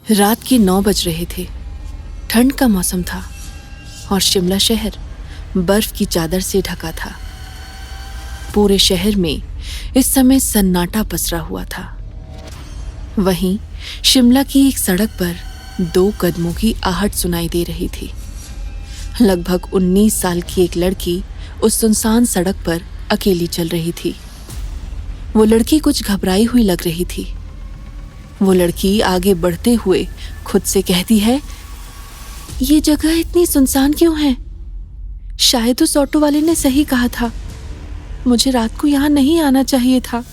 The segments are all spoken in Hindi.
रात के 9 बज रहे थे। ठंड का मौसम था और शिमला शहर बर्फ की चादर से ढका था। पूरे शहर में इस समय सन्नाटा पसरा हुआ था। वहीं शिमला की एक सड़क पर 2 कदमों की आहट सुनाई दे रही थी। लगभग 19 साल की एक लड़की उस सुनसान सड़क पर अकेली चल रही थी। वो लड़की कुछ घबराई हुई लग रही थी। वो लड़की आगे बढ़ते हुए खुद से कहती है, ये जगह इतनी सुनसान क्यों है? शायद उस ऑटो वाले ने सही कहा था। मुझे रात को यहाँ नहीं आना चाहिए था।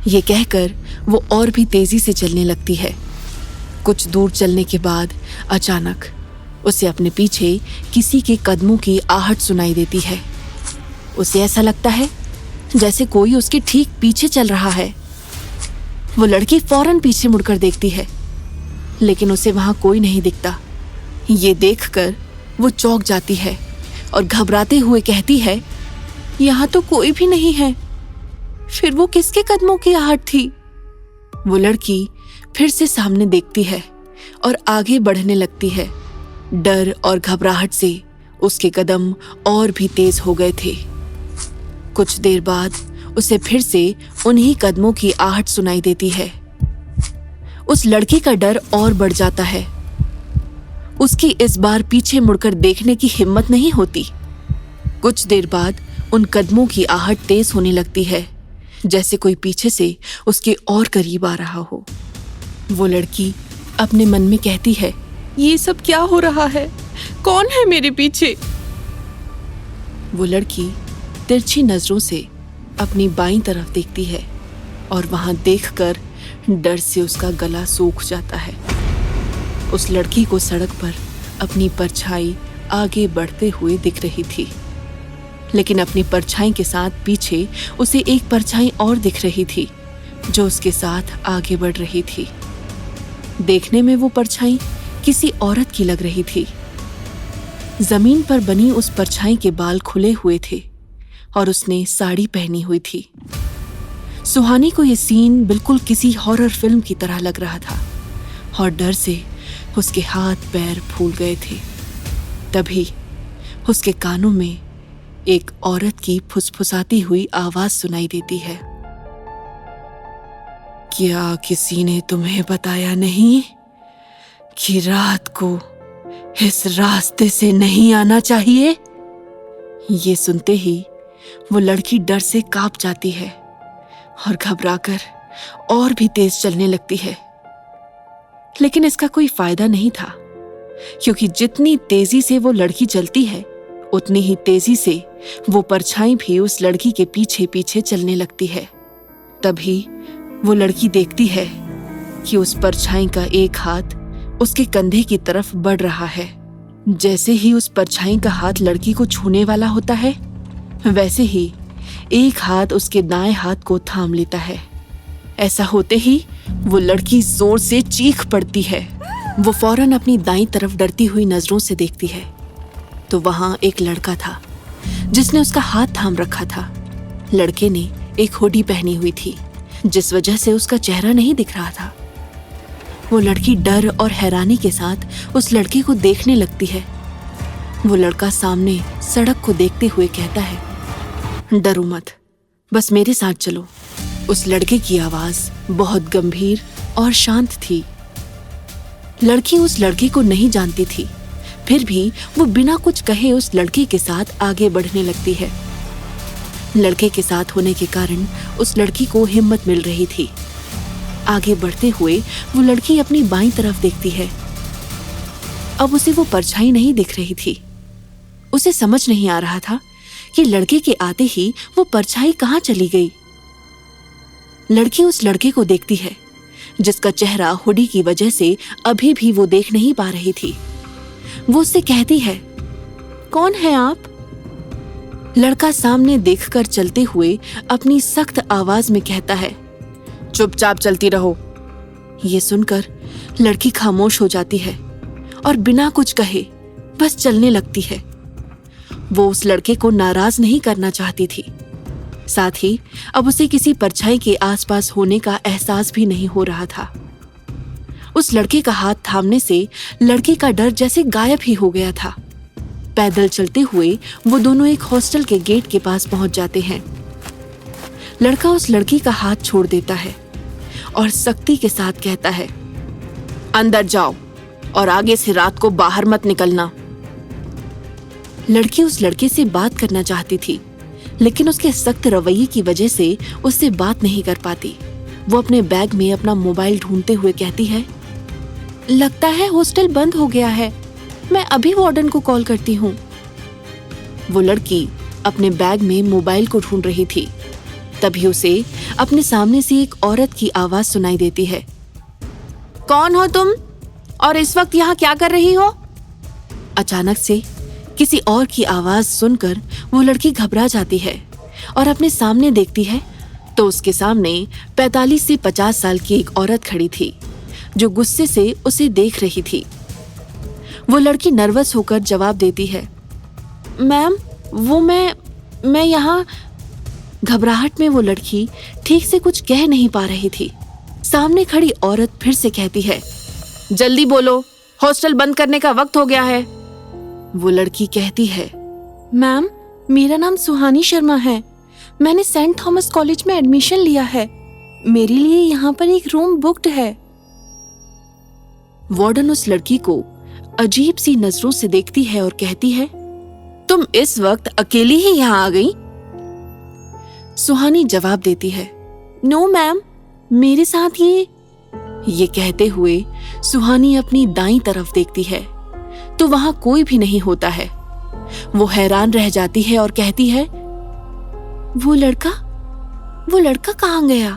ये कहकर वो और भी तेजी से चलने लगती है। कुछ दूर चलने के बाद अचानक उसे अपने पीछे किसी के कदमों की आहट सुनाई देती है। उसे ऐसा लगता है जैसे कोई उसके ठीक पीछे चल रहा है। वो लड़की फौरन पीछे मुड़कर देखती है, लेकिन उसे वहां कोई नहीं दिखता। ये देखकर वो चौंक जाती है और घबराते हुए कहती है, यहाँ तो कोई भी नहीं है। फिर वो किसके कदमों की आहट थी? वो लड़की फिर से सामने देखती है और आगे बढ़ने लगती है। डर और घबराहट से उसके कदम और भी तेज हो गए थे। कुछ देर बाद उसे फिर से उन्हीं कदमों की आहट सुनाई देती है। उस लड़की का डर और बढ़ जाता है। उसकी इस बार पीछे मुड़कर देखने की हिम्मत नहीं होती। कुछ देर बाद उन कदमों की आहट तेज होने लगती है, जैसे कोई पीछे से उसके और करीब आ रहा हो। वो लड़की अपने मन में कहती है, ये सब क्या हो रहा है? कौन है मेरे पीछे? वो लड़की तिरछी नजरों से अपनी बाईं तरफ देखती है और वहां देखकर डर से उसका गला सूख जाता है। उस लड़की को सड़क पर अपनी परछाई आगे बढ़ते हुए दिख रही थी, लेकिन अपनी परछाई के साथ पीछे उसे एक परछाई और दिख रही थी जो उसके साथ आगे बढ़ रही थी। देखने में वो परछाई किसी औरत की लग रही थी। जमीन पर बनी उस परछाई के बाल खुले हुए थे और उसने साड़ी पहनी हुई थी। सुहानी को यह सीन बिल्कुल किसी हॉरर फिल्म की तरह लग रहा था और डर से उसके हाथ पैर फूल गए थे। तभी उसके कानों में एक औरत की फुसफुसाती हुई आवाज सुनाई देती है, क्या किसी ने तुम्हें बताया नहीं कि रात को इस रास्ते से नहीं आना चाहिए? ये सुनते ही वो लड़की डर से कांप जाती है और घबराकर और भी तेज चलने लगती है। लेकिन इसका कोई फायदा नहीं था, क्योंकि जितनी तेजी से वो लड़की चलती है उतनी ही तेजी से वो परछाई भी उस लड़की के पीछे पीछे चलने लगती है। तभी वो लड़की देखती है कि उस परछाई का एक हाथ उसके कंधे की तरफ बढ़ रहा है। जैसे ही उस परछाई का हाथ लड़की को छूने वाला होता है, वैसे ही एक हाथ उसके दाएं हाथ को थाम लेता है। ऐसा होते ही वो लड़की जोर से चीख पड़ती है। वो फौरन अपनी दाईं तरफ डरती हुई नजरों से देखती है तो वहां एक लड़का था जिसने उसका हाथ थाम रखा था। लड़के ने एक हुडी पहनी हुई थी, जिस वजह से उसका चेहरा नहीं दिख रहा था। वो लड़की डर और हैरानी के साथ उस लड़के को देखने लगती है। वो लड़का सामने सड़क को देखते हुए कहता है, डरो मत, बस मेरे साथ चलो। उस लड़के की आवाज बहुत गंभीर और शांत थी। लड़की उस लड़के को नहीं जानती थी, फिर भी वो बिना कुछ कहे उस लड़के के साथ आगे बढ़ने लगती है। लड़के के साथ होने के कारण उस लड़की को हिम्मत मिल रही थी। आगे बढ़ते हुए वो लड़की अपनी बाईं तरफ देखती है। अब उसे वो परछाई नहीं दिख रही थी। उसे समझ नहीं आ रहा था कि लड़के के आते ही वो परछाई कहां चली गई। लड़की उस लड़के को देखती है जिसका चेहरा हुडी की वजह से अभी भी वो देख नहीं पा रही थी। वो उससे कहती है, कौन है आप? लड़का सामने देखकर चलते हुए अपनी सख्त आवाज में कहता है, चुपचाप चलती रहो। ये सुनकर लड़की खामोश हो जाती है और बिना कुछ कहे बस चलने लगती है। वो उस लड़के को नाराज नहीं करना चाहती थी, साथ ही अब उसे किसी परछाई के आसपास होने का एहसास भी नहीं हो रहा था। उस लड़के का हाथ थामने से लड़की का डर जैसे गायब ही हो गया था। पैदल चलते हुए वो दोनों एक हॉस्टल के गेट के पास पहुंच जाते हैं। लड़का उस लड़की का हाथ छोड़ देता है और सख्ती के साथ कहता है, अंदर जाओ और आगे से रात को बाहर मत निकलना। लड़की उस लड़के से बात करना चाहती थी, लेकिन उसके सख्त रवैये की वजह से उससे बात नहीं कर पाती। वो अपने बैग में अपना मोबाइल ढूंढते हुए कहती है, लगता है हॉस्टल बंद हो गया है, मैं अभी वार्डन को कॉल करती हूँ। वो लड़की अपने बैग में मोबाइल को ढूंढ रही थी, तभी उसे अपने सामने से एक औरत की आवाज सुनाई देती है। कौन हो तुम और इस वक्त यहाँ क्या कर रही हो? अचानक से किसी और की आवाज सुनकर वो लड़की घबरा जाती है और अपने सामने देखती है तो उसके सामने 45 से 50 साल की एक औरत खड़ी थी जो गुस्से से उसे देख रही थी। वो लड़की नर्वस होकर जवाब देती है, मैम वो मैं यहाँ। घबराहट में वो लड़की ठीक से कुछ कह नहीं पा रही थी। सामने खड़ी औरत फिर से कहती है, जल्दी बोलो, हॉस्टल बंद करने का वक्त हो गया है। वो लड़की कहती है, मैम मेरा नाम सुहानी शर्मा है, मैंने सेंट थॉमस कॉलेज में एडमिशन लिया है, मेरे लिए यहाँ पर एक रूम बुक्ड है। वार्डन उस लड़की को अजीब सी नजरों से देखती है और कहती है, तुम इस वक्त अकेली ही यहाँ आ गई? सुहानी जवाब देती है, नो मैम, मेरे साथ ये कहते हुए सुहानी अपनी दाईं तरफ देखती है तो वहां कोई भी नहीं होता है। वो हैरान रह जाती है और कहती है, वो लड़का कहाँ गया?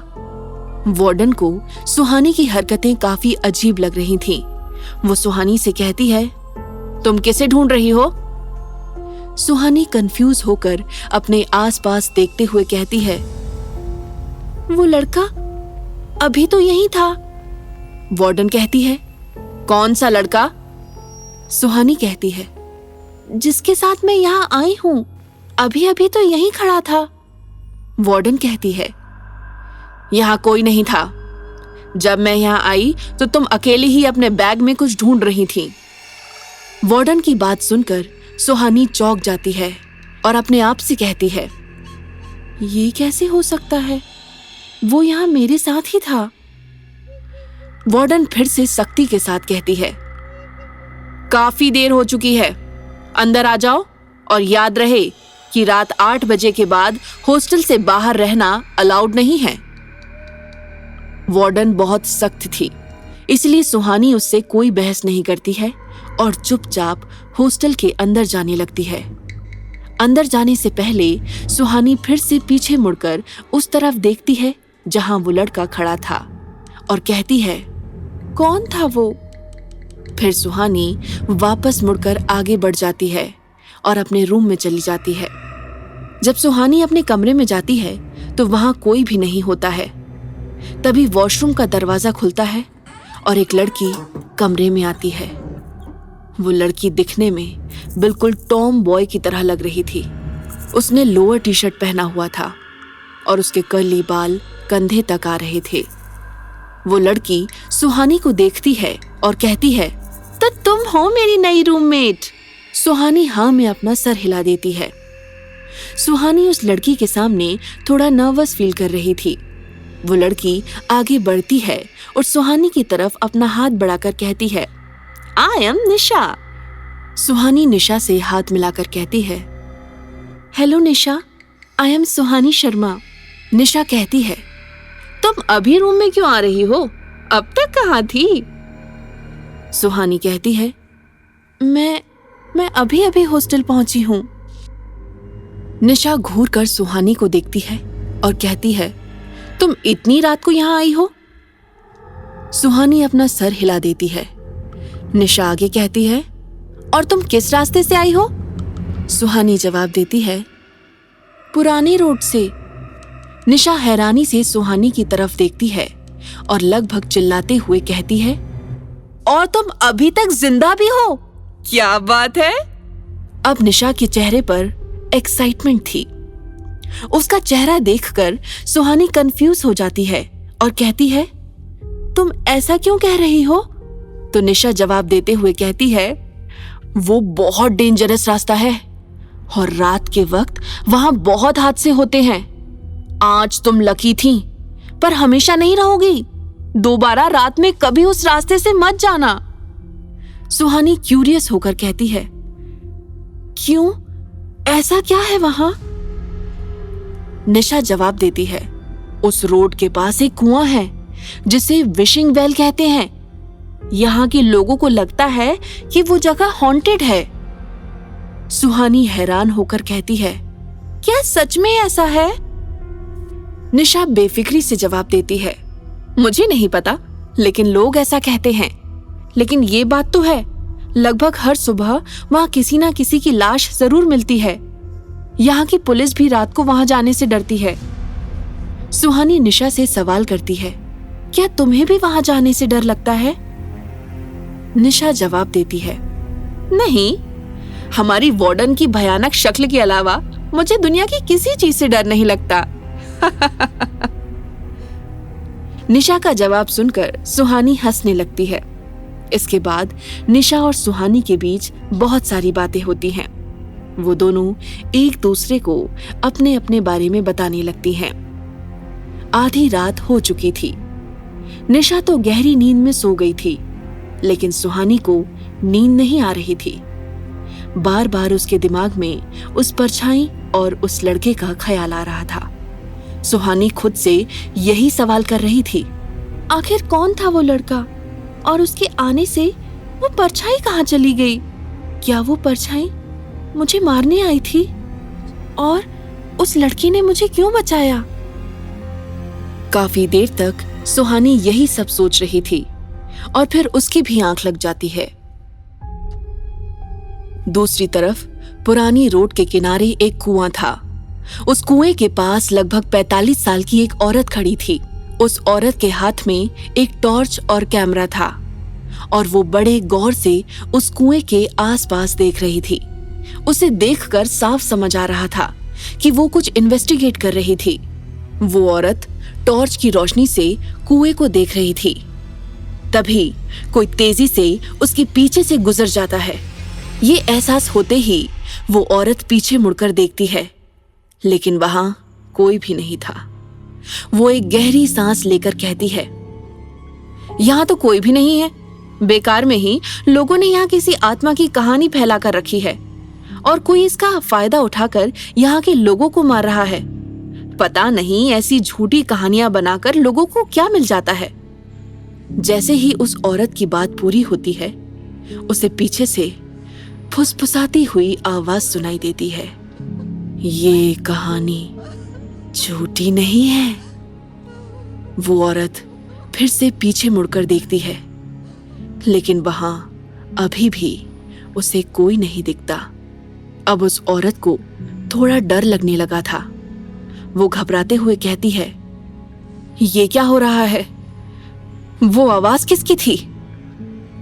वार्डन को सुहानी की हरकतें काफी अजीब लग रही थीं। वो सुहानी से कहती है, तुम किसे ढूंढ रही हो? सुहानी कंफ्यूज होकर अपने आसपास देखते हुए कहती है, वो लड़का अभी तो यही था। वार्डन कहती है, कौन सा लड़का? सुहानी कहती है, जिसके साथ मैं यहाँ आई हूं, अभी अभी तो यहीं खड़ा था। वार्डन कहती है, यहाँ कोई नहीं था। जब मैं यहाँ आई तो तुम अकेली ही अपने बैग में कुछ ढूंढ रही थी। वार्डन की बात सुनकर सुहानी चौंक जाती है और अपने आप से कहती है, ये कैसे हो सकता है? वो यहाँ मेरे साथ ही था। वार्डन फिर से सख्ती के साथ कहती है, काफी देर हो चुकी है, अंदर आ जाओ और याद रहे कि रात 8 बजे के बाद हॉस्टल से बाहर रहना अलाउड नहीं है। वार्डन बहुत सख्त थी, इसलिए सुहानी उससे कोई बहस नहीं करती है और चुपचाप हॉस्टल के अंदर जाने लगती है। अंदर जाने से पहले सुहानी फिर से पीछे मुड़कर उस तरफ देखती है जहां वो लड़का खड़ा था और कहती है, कौन था वो? फिर सुहानी वापस मुड़कर आगे बढ़ जाती है और अपने रूम में चली जाती है। जब सुहानी अपने कमरे में जाती है तो वहां कोई भी नहीं होता है। तभी वॉशरूम का दरवाजा खुलता है और एक लड़की कमरे में आती है। वो लड़की दिखने में बिल्कुल टॉम बॉय की तरह लग रही थी। उसने लोअर टी शर्ट पहना हुआ था और उसके कर्ली बाल कंधे तक आ रहे थे। वो लड़की सुहानी को देखती है और कहती है, तो तुम हो मेरी नई रूममेट? सुहानी हाँ में अपना सर हिला देती है। सुहानी उस लड़की के सामने थोड़ा नर्वस फील कर रही थी। वो लड़की आगे बढ़ती है और सुहानी की तरफ अपना हाथ बढ़ाकर कहती है, आई एम निशा। सुहानी निशा से हाथ मिलाकर कहती है, हेलो निशा, आई एम सुहानी शर्मा। निशा कहती है, तुम अभी रूम में क्यों आ रही हो? अब तक कहाँ थी? सुहानी कहती है, मैं अभी अभी हॉस्टल पहुंची हूं। निशा घूर कर सुहानी को देखती है और कहती है, तुम इतनी रात को यहां आई हो? सुहानी अपना सर हिला देती है। निशा आगे कहती है, और तुम किस रास्ते से आई हो? सुहानी जवाब देती है, पुरानी रोड से। निशा हैरानी से सुहानी की तरफ देखती है और लगभग चिल्लाते हुए कहती है, और तुम अभी तक जिंदा भी हो? क्या बात है? अब निशा के चेहरे पर एक्साइटमेंट थी। उसका चेहरा देखकर सुहानी कंफ्यूज हो जाती है और कहती है, तुम ऐसा क्यों कह रही हो? तो निशा जवाब देते हुए कहती है, वो बहुत डेंजरस रास्ता है और रात के वक्त वहां बहुत हादसे होते हैं। आज तुम लकी थी, पर हमेशा नहीं रहोगी। दोबारा रात में कभी उस रास्ते से मत जाना। सुहानी क्यूरियस होकर कहती है, क्यों, ऐसा क्या है वहां? निशा जवाब देती है, उस रोड के पास एक कुआं है जिसे विशिंग वेल कहते हैं। यहां के लोगों को लगता है कि वो जगह हॉन्टेड है। सुहानी हैरान होकर कहती है, क्या सच में ऐसा है? निशा बेफिक्री से जवाब देती है, मुझे नहीं पता, लेकिन लोग ऐसा कहते हैं। लेकिन ये बात तो है, लगभग हर सुबह वहां किसी ना किसी की लाश जरूर मिलती है। यहाँ की पुलिस भी रात को वहां जाने से डरती है। सुहानी निशा से सवाल करती है, क्या तुम्हें भी वहां जाने से डर लगता है? निशा जवाब देती है, नहीं, हमारी वार्डन की भयानक शक्ल के अलावा मुझे दुनिया की किसी चीज से डर नहीं लगता। निशा का जवाब सुनकर सुहानी हंसने लगती है। इसके बाद निशा और सुहानी के बीच बहुत सारी बातें होती हैं। वो दोनों एक दूसरे को अपने अपने बारे में बताने लगती हैं। आधी रात हो चुकी थी। निशा तो गहरी नींद में सो गई थी, लेकिन सुहानी को नींद नहीं आ रही थी। बार बार उसके दिमाग में उस परछाई और उस लड़के का ख्याल आ रहा था। सुहानी खुद से यही सवाल कर रही थी, आखिर कौन था वो लड़का और उसके आने से वो परछाई कहाँ चली गई? क्या वो परछाई मुझे मारने आई थी? और उस लड़की ने मुझे क्यों बचाया? काफी देर तक सुहानी यही सब सोच रही थी और फिर उसकी भी आंख लग जाती है। दूसरी तरफ पुरानी रोड के किनारे एक कुआं था। उस कुएं के पास लगभग 45 साल की एक औरत खड़ी थी। उस औरत के हाथ में एक टॉर्च और कैमरा था और वो बड़े गौर से उस कुएं के आसपास देख रही थी। उसे देखकर साफ समझ आ रहा था कि वो कुछ इन्वेस्टिगेट कर रही थी। वो औरत टॉर्च की रोशनी से कुएं को देख रही थी। तभी कोई तेजी से उसके पीछे से गुजर जाता है। ये एहसास होते ही वो औरत पीछे मुड़कर देखती है, लेकिन वहां कोई भी नहीं था। वो एक गहरी सांस लेकर कहती है, यहां तो कोई भी नहीं है। बेकार में ही लोगों ने यहाँ किसी आत्मा की कहानी फैला कर रखी है और कोई इसका फायदा उठाकर यहाँ के लोगों को मार रहा है। पता नहीं ऐसी झूठी कहानियां बनाकर लोगों को क्या मिल जाता है। जैसे ही उस औरत की बात पूरी होती है, उसे पीछे से फुसफुसाती हुई आवाज सुनाई देती है, ये कहानी झूठी नहीं है। वो औरत फिर से पीछे मुड़कर देखती है, लेकिन वहां अभी भी उसे कोई नहीं दिखता। अब उस औरत को थोड़ा डर लगने लगा था। वो घबराते हुए कहती है, ये क्या हो रहा है? वो आवाज किसकी थी?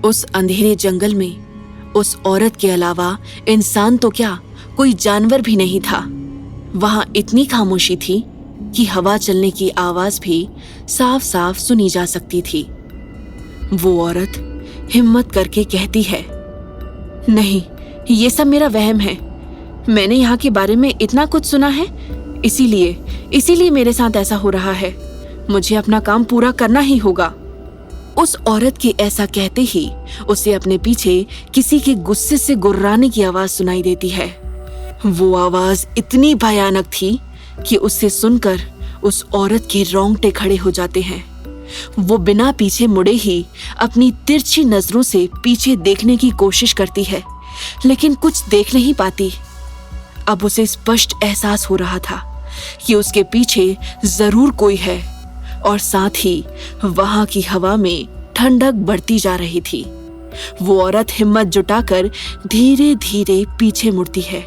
उस अंधेरे जंगल में उस औरत के अलावा इंसान तो क्या, कोई जानवर भी नहीं था। वहां इतनी खामोशी थी कि हवा चलने की आवाज भी साफ साफ सुनी जा सकती थी। वो औरत हिम्मत करके कहती है, नहीं, ये सब मेरा वहम है। मैंने यहाँ के बारे में इतना कुछ सुना है, इसीलिए मेरे साथ ऐसा हो रहा है। मुझे अपना काम पूरा करना ही होगा। उस औरत के ऐसा कहते ही उसे अपने पीछे किसी के गुस्से से गुर्राने की आवाज सुनाई देती है। वो आवाज इतनी भयानक थी कि उसे सुनकर उस औरत के रोंगटे खड़े हो जाते हैं। वो बिना पीछे मुड़े ही अपनी तिरछी नजरों से पीछे देखने की कोशिश करती है, लेकिन कुछ देख नहीं पाती। अब उसे स्पष्ट एहसास हो रहा था कि उसके पीछे जरूर कोई है और साथ ही वहां की हवा में ठंडक बढ़ती जा रही थी। वो औरत हिम्मत जुटाकर धीरे धीरे पीछे मुड़ती है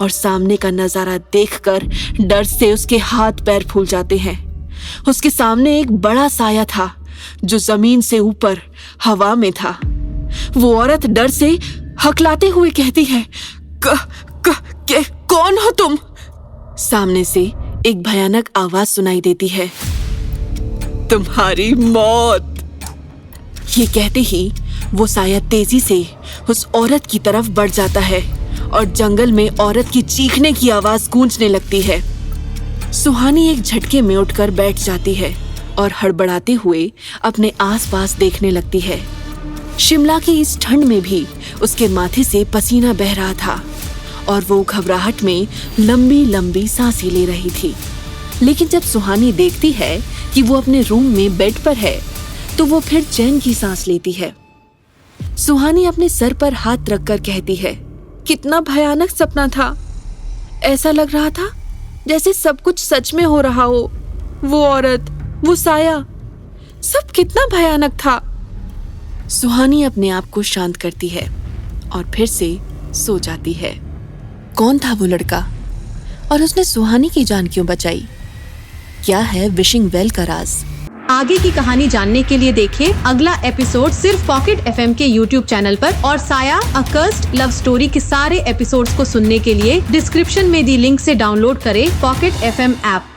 और सामने का नजारा देखकर डर से उसके हाथ पैर फूल जाते हैं। उसके सामने एक बड़ा साया था जो जमीन से ऊपर हवा में था। वो औरत डर से हकलाते हुए कहती है, कौन हो तुम? सामने से एक भयानक आवाज सुनाई देती है, तुम्हारी मौत। ये कहते ही वो साया तेजी से उस औरत की तरफ बढ़ जाता है और जंगल में औरत की चीखने की आवाज गूंजने लगती है। सुहानी एक झटके में उठकर बैठ जाती है और हड़बड़ाते हुए अपने आसपास देखने लगती है। शिमला की इस ठंड में भी उसके माथे से पसीना बह रहा था और वो घबराहट में लंबी लंबी सांसें ले रही थी। लेकिन जब सुहानी देखती है कि वो अपने रूम में बेड पर है तो वो फिर चैन की सांस लेती है। सुहानी अपने सर पर हाथ रखकर कहती है, कितना भयानक सपना था। ऐसा लग रहा था जैसे सब कुछ सच में हो रहा हो। वो औरत, वो साया, सब कितना भयानक था। सुहानी अपने आप को शांत करती है और फिर से सो जाती है। कौन था वो लड़का और उसने सुहानी की जान क्यों बचाई? क्या है विशिंग वेल का राज? आगे की कहानी जानने के लिए देखें अगला एपिसोड सिर्फ पॉकेट एफएम के यूट्यूब चैनल पर। और साया अ कर्स्ड लव स्टोरी के सारे एपिसोड्स को सुनने के लिए डिस्क्रिप्शन में दी लिंक से डाउनलोड करें पॉकेट एफएम ऐप।